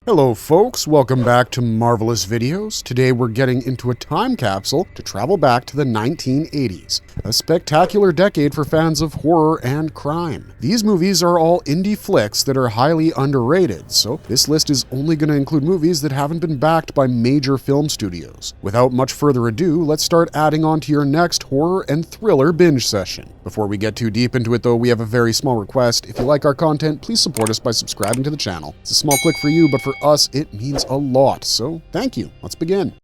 Hello folks, welcome back to Marvelous Videos. Today we're getting into a time capsule to travel back to the 1980s, a spectacular decade for fans of horror and crime. These movies are all indie flicks that are highly underrated, so this list is only going to include movies that haven't been backed by major film studios. Without much further ado, let's start adding on to your next horror and thriller binge session. Before we get too deep into it though, we have a very small request. If you like our content, please support us by subscribing to the channel. It's a small click for you, but for us, it means a lot. So thank you. Let's begin.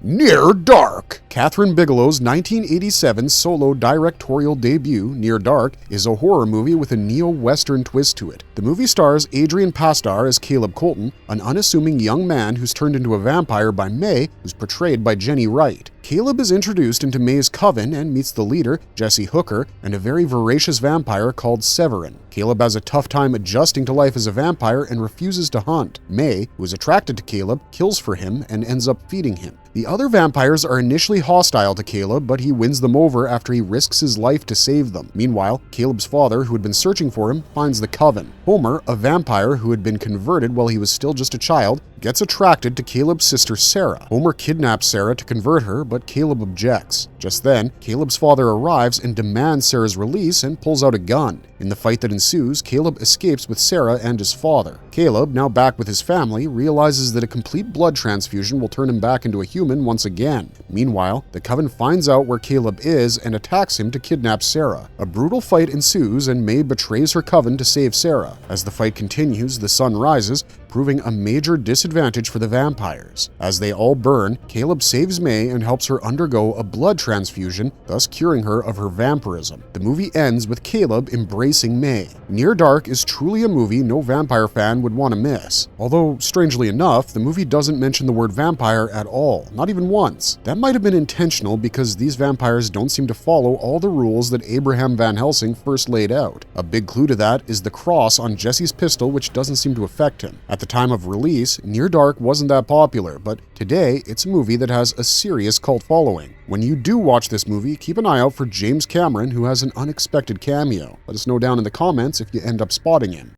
Near Dark. Kathryn Bigelow's 1987 solo directorial debut, Near Dark, is a horror movie with a neo-western twist to it. The movie stars Adrian Pasdar as Caleb Colton, an unassuming young man who's turned into a vampire by May, who's portrayed by Jenny Wright. Caleb is introduced into May's coven and meets the leader, Jesse Hooker, and a very voracious vampire called Severin. Caleb has a tough time adjusting to life as a vampire and refuses to hunt. May, who is attracted to Caleb, kills for him and ends up feeding him. The other vampires are initially hostile to Caleb, but he wins them over after he risks his life to save them. Meanwhile, Caleb's father, who had been searching for him, finds the coven. Homer, a vampire who had been converted while he was still just a child, gets attracted to Caleb's sister Sarah. Homer kidnaps Sarah to convert her, but Caleb objects. Just then, Caleb's father arrives and demands Sarah's release and pulls out a gun. In the fight that ensues, Caleb escapes with Sarah and his father. Caleb, now back with his family, realizes that a complete blood transfusion will turn him back into a human once again. Meanwhile, the coven finds out where Caleb is and attacks him to kidnap Sarah. A brutal fight ensues and May betrays her coven to save Sarah. As the fight continues, the sun rises, proving a major disadvantage for the vampires. As they all burn, Caleb saves May and helps her undergo a blood transfusion, thus curing her of her vampirism. The movie ends with Caleb embracing May. Near Dark is truly a movie no vampire fan would want to miss. Although, strangely enough, the movie doesn't mention the word vampire at all, not even once. That might have been intentional because these vampires don't seem to follow all the rules that Abraham Van Helsing first laid out. A big clue to that is the cross on Jesse's pistol, which doesn't seem to affect him. At the time of release, Near Dark wasn't that popular, but today it's a movie that has a serious cult following. When you do watch this movie, keep an eye out for James Cameron, who has an unexpected cameo. Let us know down in the comments if you end up spotting him.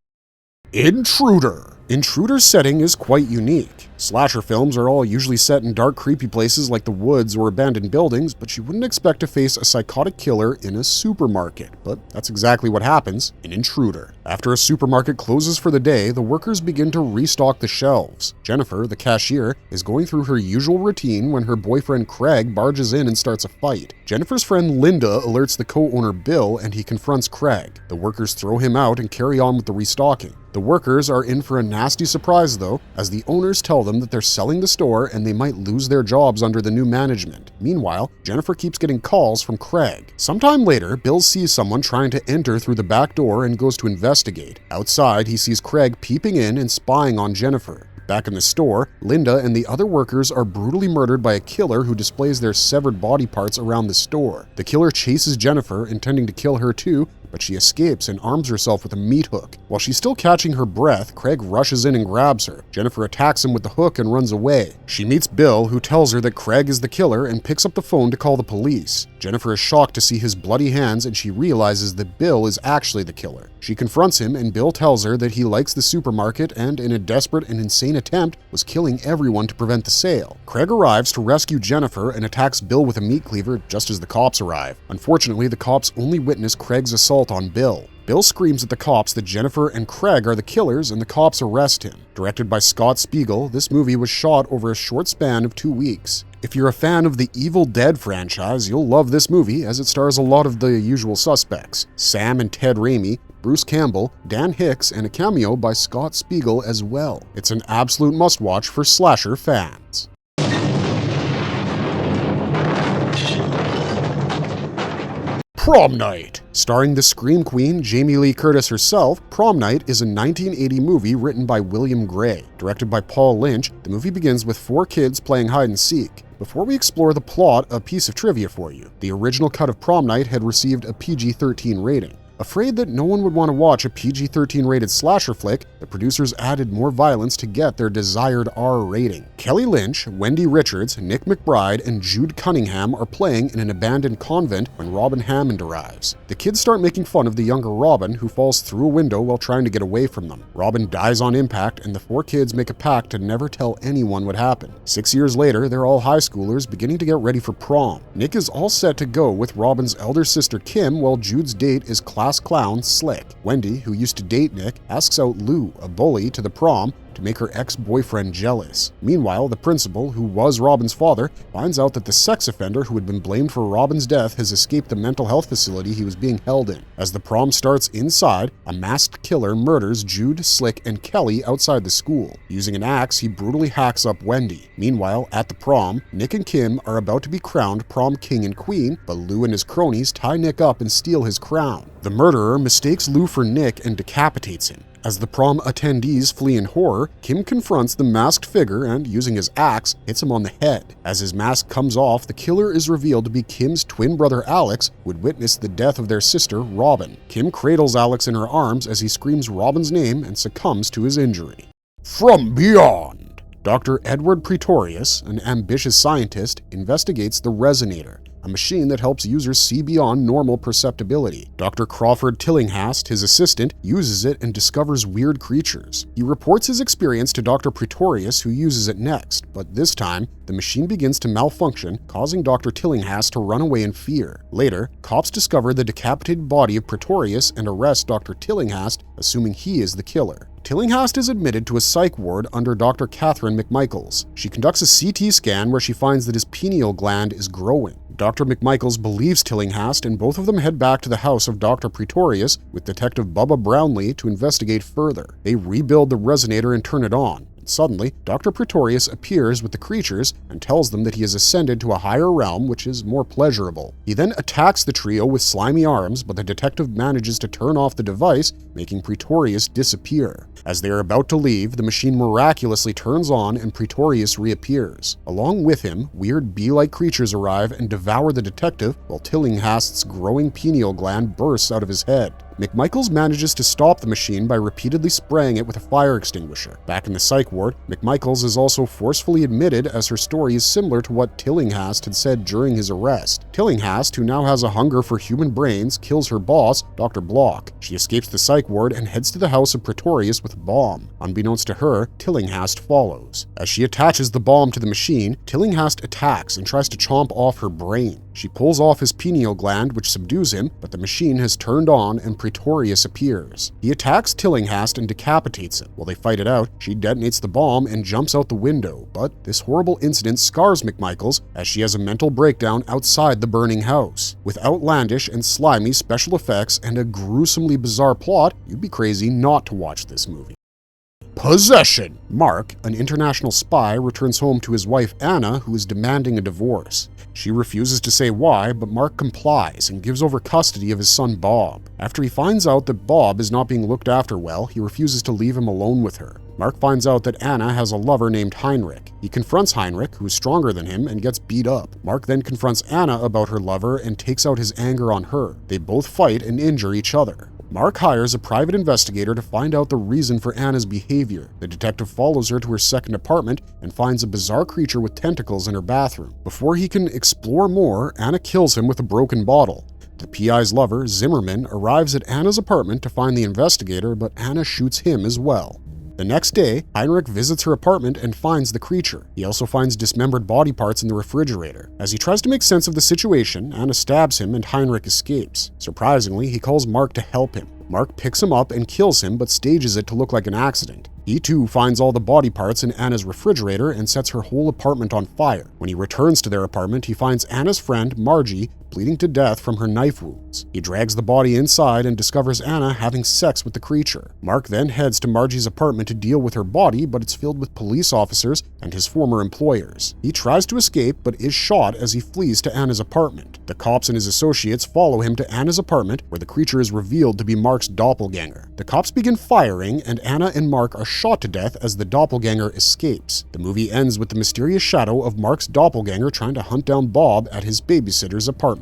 Intruder. Intruder's setting is quite unique. Slasher films are all usually set in dark, creepy places like the woods or abandoned buildings, but you wouldn't expect to face a psychotic killer in a supermarket. But that's exactly what happens in Intruder. After a supermarket closes for the day, the workers begin to restock the shelves. Jennifer, the cashier, is going through her usual routine when her boyfriend Craig barges in and starts a fight. Jennifer's friend Linda alerts the co-owner Bill and he confronts Craig. The workers throw him out and carry on with the restocking. The workers are in for a nasty surprise though, as the owners tell them that they're selling the store and they might lose their jobs under the new management. Meanwhile, Jennifer keeps getting calls from Craig. Sometime later, Bill sees someone trying to enter through the back door and goes to investigate. Outside, he sees Craig peeping in and spying on Jennifer. Back in the store, Linda and the other workers are brutally murdered by a killer who displays their severed body parts around the store. The killer chases Jennifer, intending to kill her too, but she escapes and arms herself with a meat hook. While she's still catching her breath, Craig rushes in and grabs her. Jennifer attacks him with the hook and runs away. She meets Bill, who tells her that Craig is the killer and picks up the phone to call the police. Jennifer is shocked to see his bloody hands and she realizes that Bill is actually the killer. She confronts him and Bill tells her that he likes the supermarket and, in a desperate and insane attempt, was killing everyone to prevent the sale. Craig arrives to rescue Jennifer and attacks Bill with a meat cleaver just as the cops arrive. Unfortunately, the cops only witness Craig's assault on Bill. Bill screams at the cops that Jennifer and Craig are the killers and the cops arrest him. Directed by Scott Spiegel, this movie was shot over a short span of 2 weeks. If you're a fan of the Evil Dead franchise, you'll love this movie as it stars a lot of the usual suspects. Sam and Ted Raimi, Bruce Campbell, Dan Hicks, and a cameo by Scott Spiegel as well. It's an absolute must-watch for slasher fans. Prom Night. Starring the Scream Queen Jamie Lee Curtis herself, Prom Night is a 1980 movie written by William Gray. Directed by Paul Lynch, the movie begins with 4 kids playing hide and seek. Before we explore the plot, a piece of trivia for you. The original cut of Prom Night had received a PG-13 rating. Afraid that no one would want to watch a PG-13 rated slasher flick, the producers added more violence to get their desired R rating. Kelly Lynch, Wendy Richards, Nick McBride, and Jude Cunningham are playing in an abandoned convent when Robin Hammond arrives. The kids start making fun of the younger Robin, who falls through a window while trying to get away from them. Robin dies on impact, and the four kids make a pact to never tell anyone what happened. 6 years later, they're all high schoolers beginning to get ready for prom. Nick is all set to go with Robin's elder sister Kim, while Jude's date is class clown Slick. Wendy, who used to date Nick, asks out Lou, a bully, to the prom to make her ex-boyfriend jealous. Meanwhile, the principal, who was Robin's father, finds out that the sex offender who had been blamed for Robin's death has escaped the mental health facility he was being held in. As the prom starts inside, a masked killer murders Jude, Slick, and Kelly outside the school. Using an axe, he brutally hacks up Wendy. Meanwhile, at the prom, Nick and Kim are about to be crowned prom king and queen, but Lou and his cronies tie Nick up and steal his crown. The murderer mistakes Lou for Nick and decapitates him. As the prom attendees flee in horror, Kim confronts the masked figure and, using his axe, hits him on the head. As his mask comes off, the killer is revealed to be Kim's twin brother Alex, who had witnessed the death of their sister, Robin. Kim cradles Alex in her arms as he screams Robin's name and succumbs to his injury. From beyond! Dr. Edward Pretorius, an ambitious scientist, investigates the resonator, a machine that helps users see beyond normal perceptibility. Dr. Crawford Tillinghast, his assistant, uses it and discovers weird creatures. He reports his experience to Dr. Pretorius, who uses it next, but this time, the machine begins to malfunction, causing Dr. Tillinghast to run away in fear. Later, cops discover the decapitated body of Pretorius and arrest Dr. Tillinghast, assuming he is the killer. Tillinghast is admitted to a psych ward under Dr. Catherine McMichaels. She conducts a CT scan where she finds that his pineal gland is growing. Dr. McMichaels believes Tillinghast, and both of them head back to the house of Dr. Pretorius with Detective Bubba Brownlee to investigate further. They rebuild the resonator and turn it on. Suddenly, Dr. Pretorius appears with the creatures and tells them that he has ascended to a higher realm, which is more pleasurable. He then attacks the trio with slimy arms, but the detective manages to turn off the device, making Pretorius disappear. As they are about to leave, the machine miraculously turns on and Pretorius reappears. Along with him, weird bee-like creatures arrive and devour the detective, while Tillinghast's growing pineal gland bursts out of his head. McMichaels manages to stop the machine by repeatedly spraying it with a fire extinguisher. Back in the psych ward, McMichaels is also forcefully admitted, as her story is similar to what Tillinghast had said during his arrest. Tillinghast, who now has a hunger for human brains, kills her boss, Dr. Block. She escapes the psych ward and heads to the house of Pretorius with a bomb. Unbeknownst to her, Tillinghast follows. As she attaches the bomb to the machine, Tillinghast attacks and tries to chomp off her brain. She pulls off his pineal gland, which subdues him, but the machine has turned on and Pretorius appears. He attacks Tillinghast and decapitates him. While they fight it out, she detonates the bomb and jumps out the window, but this horrible incident scars McMichaels as she has a mental breakdown outside the burning house. With outlandish and slimy special effects and a gruesomely bizarre plot, you'd be crazy not to watch this movie. Possession! Mark, an international spy, returns home to his wife Anna, who is demanding a divorce. She refuses to say why, but Mark complies and gives over custody of his son Bob. After he finds out that Bob is not being looked after well, he refuses to leave him alone with her. Mark finds out that Anna has a lover named Heinrich. He confronts Heinrich, who is stronger than him, and gets beat up. Mark then confronts Anna about her lover and takes out his anger on her. They both fight and injure each other. Mark hires a private investigator to find out the reason for Anna's behavior. The detective follows her to her second apartment and finds a bizarre creature with tentacles in her bathroom. Before he can explore more, Anna kills him with a broken bottle. The PI's lover, Zimmerman, arrives at Anna's apartment to find the investigator, but Anna shoots him as well. The next day, Heinrich visits her apartment and finds the creature. He also finds dismembered body parts in the refrigerator. As he tries to make sense of the situation, Anna stabs him and Heinrich escapes. Surprisingly, he calls Mark to help him. Mark picks him up and kills him, but stages it to look like an accident. He too finds all the body parts in Anna's refrigerator and sets her whole apartment on fire. When he returns to their apartment, he finds Anna's friend, Margie, bleeding to death from her knife wounds. He drags the body inside and discovers Anna having sex with the creature. Mark then heads to Margie's apartment to deal with her body, but it's filled with police officers and his former employers. He tries to escape, but is shot as he flees to Anna's apartment. The cops and his associates follow him to Anna's apartment, where the creature is revealed to be Mark's doppelganger. The cops begin firing, and Anna and Mark are shot to death as the doppelganger escapes. The movie ends with the mysterious shadow of Mark's doppelganger trying to hunt down Bob at his babysitter's apartment.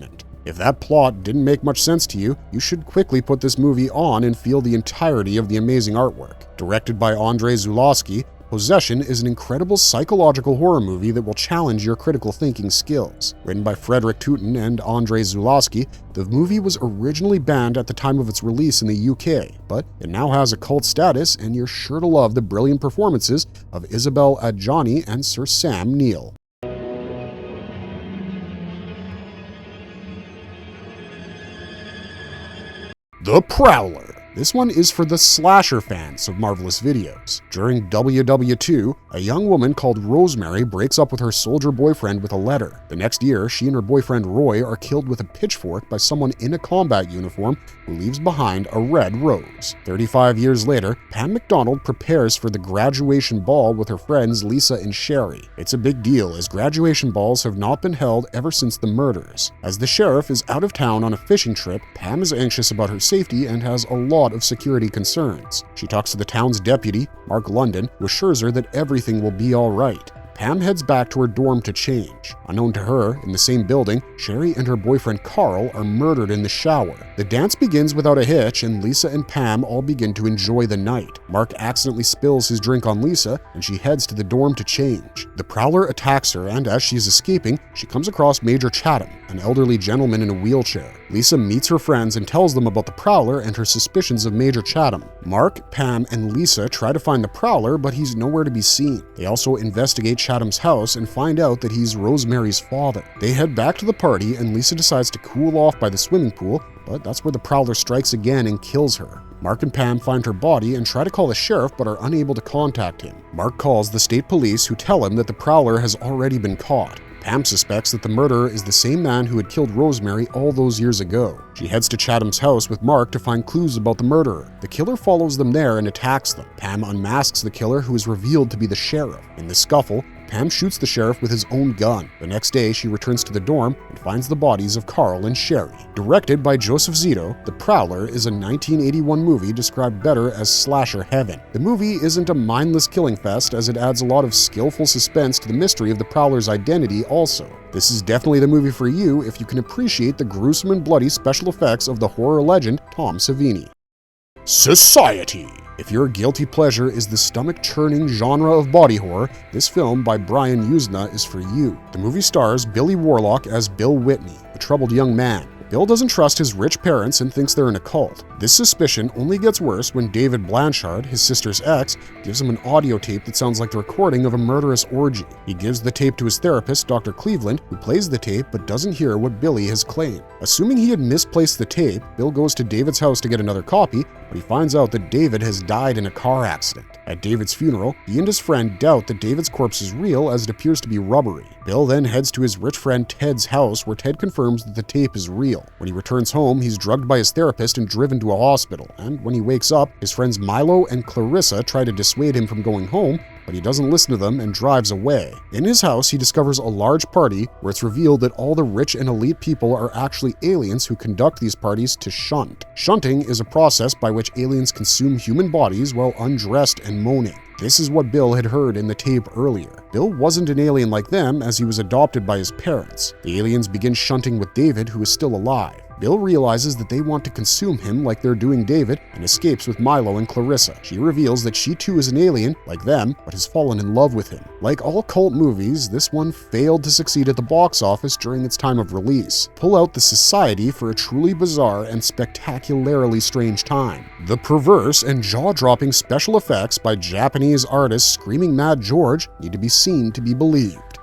If that plot didn't make much sense to you, you should quickly put this movie on and feel the entirety of the amazing artwork. Directed by Andrzej Zulawski, Possession is an incredible psychological horror movie that will challenge your critical thinking skills. Written by Frederick Tooten and Andrzej Zulawski, the movie was originally banned at the time of its release in the UK, but it now has a cult status, and you're sure to love the brilliant performances of Isabel Adjani and Sir Sam Neill. The Prowler. This one is for the slasher fans of Marvelous videos. During WW2, a young woman called Rosemary breaks up with her soldier boyfriend with a letter. The next year, she and her boyfriend Roy are killed with a pitchfork by someone in a combat uniform who leaves behind a red rose. 35 years later, Pam McDonald prepares for the graduation ball with her friends Lisa and Sherry. It's a big deal, as graduation balls have not been held ever since the murders. As the sheriff is out of town on a fishing trip, Pam is anxious about her safety and has a lot of security concerns. She talks to the town's deputy, Mark London, who assures her that everything will be all right. Pam heads back to her dorm to change. Unknown to her, in the same building, Sherry and her boyfriend Carl are murdered in the shower. The dance begins without a hitch, and Lisa and Pam all begin to enjoy the night. Mark accidentally spills his drink on Lisa, and she heads to the dorm to change. The Prowler attacks her, and as she's escaping, she comes across Major Chatham, an elderly gentleman in a wheelchair. Lisa meets her friends and tells them about the Prowler and her suspicions of Major Chatham. Mark, Pam, and Lisa try to find the Prowler, but he's nowhere to be seen. They also investigate Chatham's house and find out that he's Rosemary's father. They head back to the party, and Lisa decides to cool off by the swimming pool, but that's where the Prowler strikes again and kills her. Mark and Pam find her body and try to call the sheriff but are unable to contact him. Mark calls the state police, who tell him that the Prowler has already been caught. Pam suspects that the murderer is the same man who had killed Rosemary all those years ago. She heads to Chatham's house with Mark to find clues about the murderer. The killer follows them there and attacks them. Pam unmasks the killer, who is revealed to be the sheriff. In the scuffle, Pam shoots the sheriff with his own gun. The next day, she returns to the dorm and finds the bodies of Carl and Sherry. Directed by Joseph Zito, The Prowler is a 1981 movie described better as slasher heaven. The movie isn't a mindless killing fest, as it adds a lot of skillful suspense to the mystery of the Prowler's identity also. This is definitely the movie for you if you can appreciate the gruesome and bloody special effects of the horror legend Tom Savini. Society. If your guilty pleasure is the stomach-churning genre of body horror, this film by Brian Yuzna is for you. The movie stars Billy Warlock as Bill Whitney, a troubled young man. Bill doesn't trust his rich parents and thinks they're in a cult. This suspicion only gets worse when David Blanchard, his sister's ex, gives him an audio tape that sounds like the recording of a murderous orgy. He gives the tape to his therapist, Dr. Cleveland, who plays the tape but doesn't hear what Billy has claimed. Assuming he had misplaced the tape, Bill goes to David's house to get another copy, but he finds out that David has died in a car accident. At David's funeral, he and his friend doubt that David's corpse is real, as it appears to be rubbery. Bill then heads to his rich friend Ted's house, where Ted confirms that the tape is real. When he returns home, he's drugged by his therapist and driven to a hospital, and when he wakes up, his friends Milo and Clarissa try to dissuade him from going home, but he doesn't listen to them and drives away. In his house, he discovers a large party where it's revealed that all the rich and elite people are actually aliens who conduct these parties to shunt. Shunting is a process by which aliens consume human bodies while undressed and moaning. This is what Bill had heard in the tape earlier. Bill wasn't an alien like them, as he was adopted by his parents. The aliens begin shunting with David, who is still alive. Bill realizes that they want to consume him like they're doing David, and escapes with Milo and Clarissa. She reveals that she too is an alien, like them, but has fallen in love with him. Like all cult movies, this one failed to succeed at the box office during its time of release. Pull out the Society for a truly bizarre and spectacularly strange time. The perverse and jaw-dropping special effects by Japanese artist Screaming Mad George need to be seen to be believed.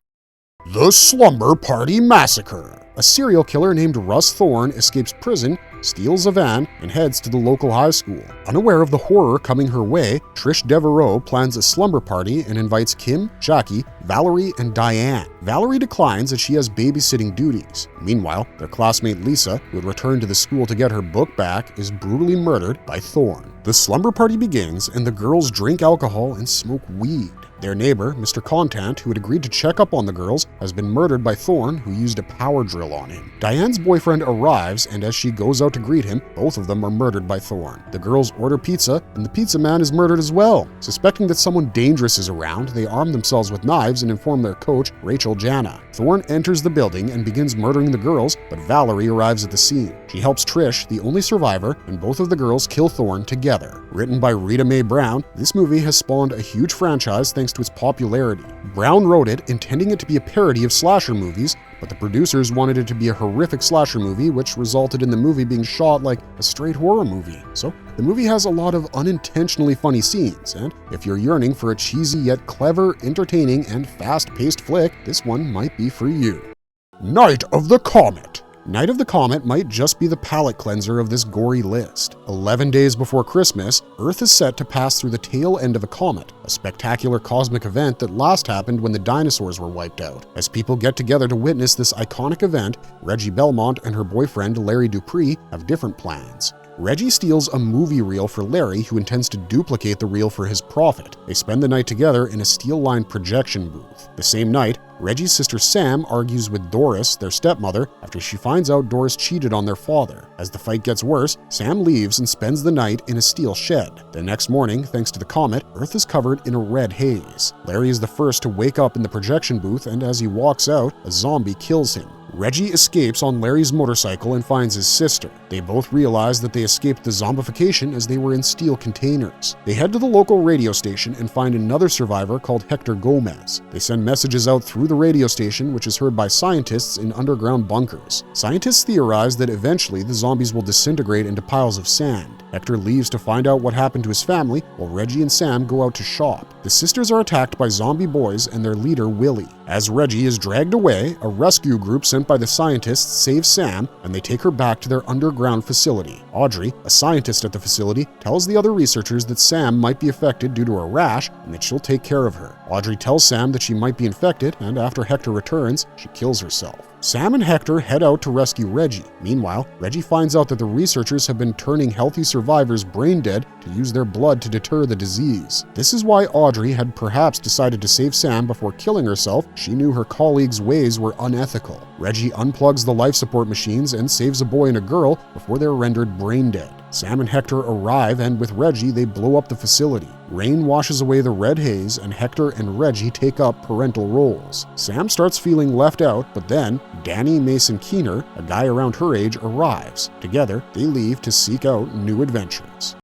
The Slumber Party Massacre. A serial killer named Russ Thorne escapes prison, steals a van, and heads to the local high school. Unaware of the horror coming her way, Trish Devereaux plans a slumber party and invites Kim, Jackie, Valerie, and Diane. Valerie declines as she has babysitting duties. Meanwhile, their classmate Lisa, who had returned to the school to get her book back, is brutally murdered by Thorne. The slumber party begins, and the girls drink alcohol and smoke weed. Their neighbor, Mr. Contant, who had agreed to check up on the girls, has been murdered by Thorne, who used a power drill on him. Diane's boyfriend arrives, and as she goes out to greet him, both of them are murdered by Thorne. The girls order pizza, and the pizza man is murdered as well. Suspecting that someone dangerous is around, they arm themselves with knives and inform their coach, Rachel Jana. Thorne enters the building and begins murdering the girls, but Valerie arrives at the scene. She helps Trish, the only survivor, and both of the girls kill Thorne together. Written by Rita Mae Brown, this movie has spawned a huge franchise thanks to its popularity. Brown wrote it, intending it to be a parody of slasher movies, but the producers wanted it to be a horrific slasher movie, which resulted in the movie being shot like a straight horror movie. So, the movie has a lot of unintentionally funny scenes, and if you're yearning for a cheesy yet clever, entertaining, and fast-paced flick, this one might be for you. Night of the Comet. Night of the Comet might just be the palate cleanser of this gory list. 11 days before Christmas, Earth is set to pass through the tail end of a comet, a spectacular cosmic event that last happened when the dinosaurs were wiped out. As people get together to witness this iconic event, Reggie Belmont and her boyfriend Larry Dupree have different plans. Reggie steals a movie reel for Larry, who intends to duplicate the reel for his profit. They spend the night together in a steel-lined projection booth. The same night, Reggie's sister Sam argues with Doris, their stepmother, after she finds out Doris cheated on their father. As the fight gets worse, Sam leaves and spends the night in a steel shed. The next morning, thanks to the comet, Earth is covered in a red haze. Larry is the first to wake up in the projection booth, and as he walks out, a zombie kills him. Reggie escapes on Larry's motorcycle and finds his sister. They both realize that they escaped the zombification as they were in steel containers. They head to the local radio station and find another survivor called Hector Gomez. They send messages out through the radio station, which is heard by scientists in underground bunkers. Scientists theorize that eventually the zombies will disintegrate into piles of sand. Hector leaves to find out what happened to his family, while Reggie and Sam go out to shop. The sisters are attacked by zombie boys and their leader, Willie. As Reggie is dragged away, a rescue group sent by the scientists saves Sam, and they take her back to their underground facility. Audrey, a scientist at the facility, tells the other researchers that Sam might be affected due to a rash and that she'll take care of her. Audrey tells Sam that she might be infected, and after Hector returns, she kills herself. Sam and Hector head out to rescue Reggie. Meanwhile, Reggie finds out that the researchers have been turning healthy survivors brain dead to use their blood to deter the disease. This is why Audrey had perhaps decided to save Sam before killing herself. She knew her colleagues' ways were unethical. Reggie unplugs the life support machines and saves a boy and a girl before they're rendered brain dead. Sam and Hector arrive, and with Reggie, they blow up the facility. Rain washes away the red haze, and Hector and Reggie take up parental roles. Sam starts feeling left out, but then Danny Mason Keener, a guy around her age, arrives. Together, they leave to seek out new adventures.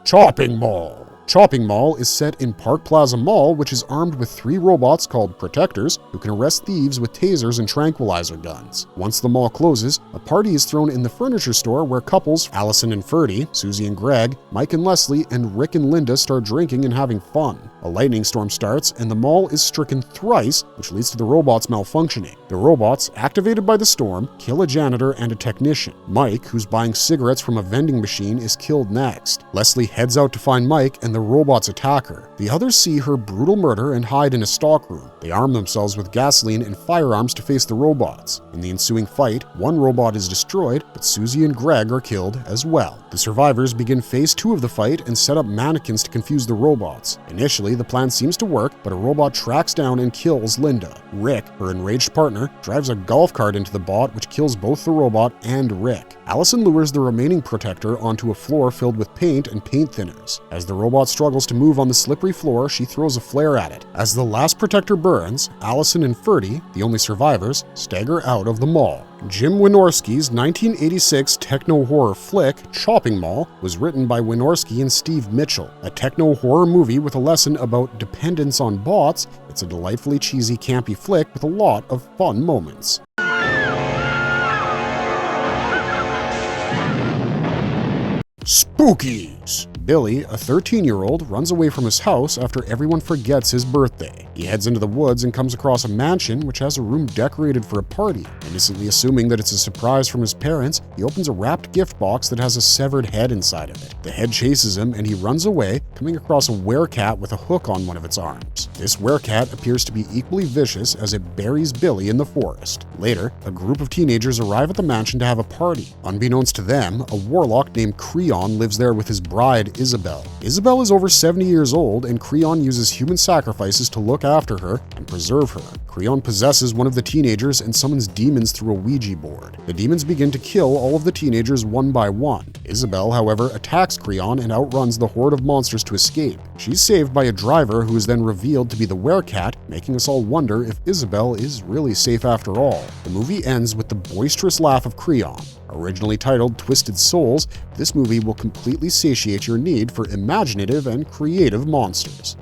Chopping Mall. Chopping Mall is set in Park Plaza Mall, which is armed with 3 robots called Protectors who can arrest thieves with tasers and tranquilizer guns. Once the mall closes, a party is thrown in the furniture store where couples Allison and Ferdy, Susie and Greg, Mike and Leslie, and Rick and Linda start drinking and having fun. A lightning storm starts, and the mall is stricken thrice, which leads to the robots malfunctioning. The robots, activated by the storm, kill a janitor and a technician. Mike, who's buying cigarettes from a vending machine, is killed next. Leslie heads out to find Mike, and the robots attack her. The others see her brutal murder and hide in a stockroom. They arm themselves with gasoline and firearms to face the robots. In the ensuing fight, one robot is destroyed, but Susie and Greg are killed as well. The survivors begin phase 2 of the fight and set up mannequins to confuse the robots. Initially, the plan seems to work, but a robot tracks down and kills Linda. Rick, her enraged partner, drives a golf cart into the bot, which kills both the robot and Rick. Allison lures the remaining Protector onto a floor filled with paint and paint thinners. As the robot struggles to move on the slippery floor, she throws a flare at it. As the last Protector burns, Allison and Ferdy, the only survivors, stagger out of the mall. Jim Wynorski's 1986 techno-horror flick, Chopping Mall, was written by Wynorski and Steve Mitchell. A techno-horror movie with a lesson about dependence on bots, it's a delightfully cheesy, campy flick with a lot of fun moments. Spookies! Billy, a 13-year-old, runs away from his house after everyone forgets his birthday. He heads into the woods and comes across a mansion which has a room decorated for a party. Innocently assuming that it's a surprise from his parents, he opens a wrapped gift box that has a severed head inside of it. The head chases him and he runs away, coming across a werecat with a hook on one of its arms. This werecat appears to be equally vicious as it buries Billy in the forest. Later, a group of teenagers arrive at the mansion to have a party. Unbeknownst to them, a warlock named Creon lives there with his bride, Isabel. Isabel is over 70 years old, and Creon uses human sacrifices to look after her and preserve her. Creon possesses one of the teenagers and summons demons through a Ouija board. The demons begin to kill all of the teenagers one by one. Isabel, however, attacks Creon and outruns the horde of monsters to escape. She's saved by a driver who is then revealed to be the werecat, making us all wonder if Isabel is really safe after all. The movie ends with the boisterous laugh of Creon. Originally titled Twisted Souls, this movie will completely satiate your need for imaginative and creative monsters.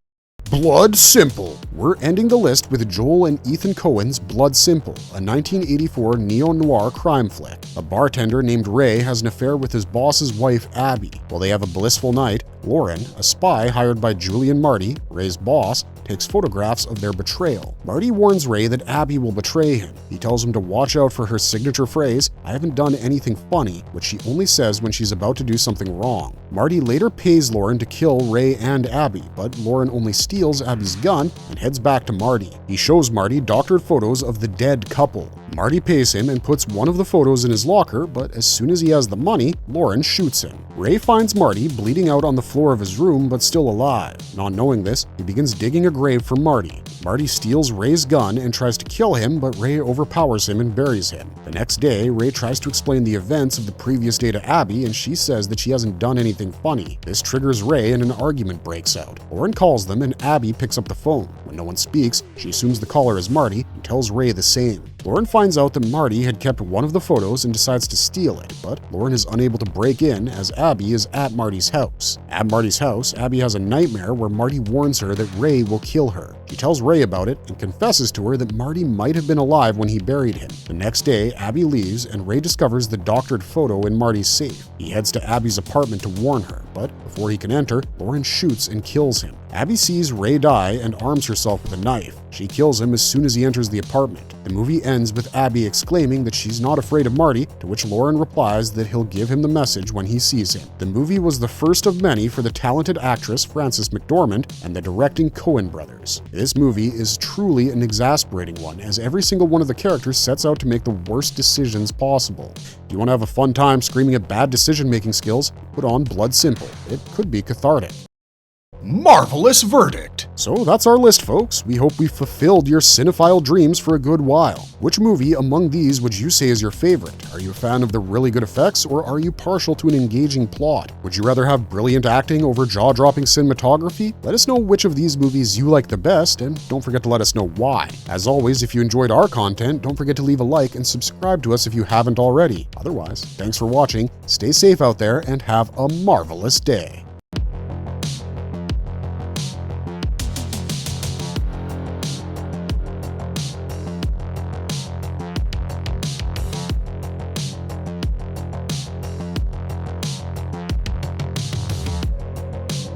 Blood Simple. We're ending the list with Joel and Ethan Coen's Blood Simple, a 1984 neo-noir crime flick. A bartender named Ray has an affair with his boss's wife, Abby. While they have a blissful night, Lauren, a spy hired by Julian Marty, Ray's boss, takes photographs of their betrayal. Marty warns Ray that Abby will betray him. He tells him to watch out for her signature phrase, "I haven't done anything funny," which she only says when she's about to do something wrong. Marty later pays Lauren to kill Ray and Abby, but Lauren only steals Abby's gun and heads back to Marty. He shows Marty doctored photos of the dead couple. Marty pays him and puts one of the photos in his locker, but as soon as he has the money, Lauren shoots him. Ray finds Marty bleeding out on the floor of his room but still alive. Not knowing this, he begins digging a grave for Marty. Marty steals Ray's gun and tries to kill him, but Ray overpowers him and buries him. The next day, Ray tries to explain the events of the previous day to Abby, and she says that she hasn't done anything funny. This triggers Ray and an argument breaks out. Lauren calls them and Abby picks up the phone. When no one speaks, she assumes the caller is Marty and tells Ray the same. Lauren finds out that Marty had kept one of the photos and decides to steal it, but Lauren is unable to break in as Abby is at Marty's house. At Marty's house, Abby has a nightmare where Marty warns her that Ray will kill her. She tells Ray about it and confesses to her that Marty might have been alive when he buried him. The next day, Abby leaves and Ray discovers the doctored photo in Marty's safe. He heads to Abby's apartment to warn her, but before he can enter, Lauren shoots and kills him. Abby sees Ray die and arms herself with a knife. She kills him as soon as he enters the apartment. The movie ends with Abby exclaiming that she's not afraid of Marty, to which Lauren replies that he'll give him the message when he sees him. The movie was the first of many for the talented actress Frances McDormand and the directing Coen brothers. This movie is truly an exasperating one, as every single one of the characters sets out to make the worst decisions possible. If you want to have a fun time screaming at bad decision-making skills, put on Blood Simple. It could be cathartic. Marvelous verdict! So that's our list, folks. We hope we fulfilled your cinephile dreams for a good while. Which movie among these would you say is your favorite? Are you a fan of the really good effects, or are you partial to an engaging plot? Would you rather have brilliant acting over jaw-dropping cinematography? Let us know which of these movies you like the best, and don't forget to let us know why. As always, if you enjoyed our content, don't forget to leave a like and subscribe to us if you haven't already. Otherwise, thanks for watching, stay safe out there, and have a marvelous day.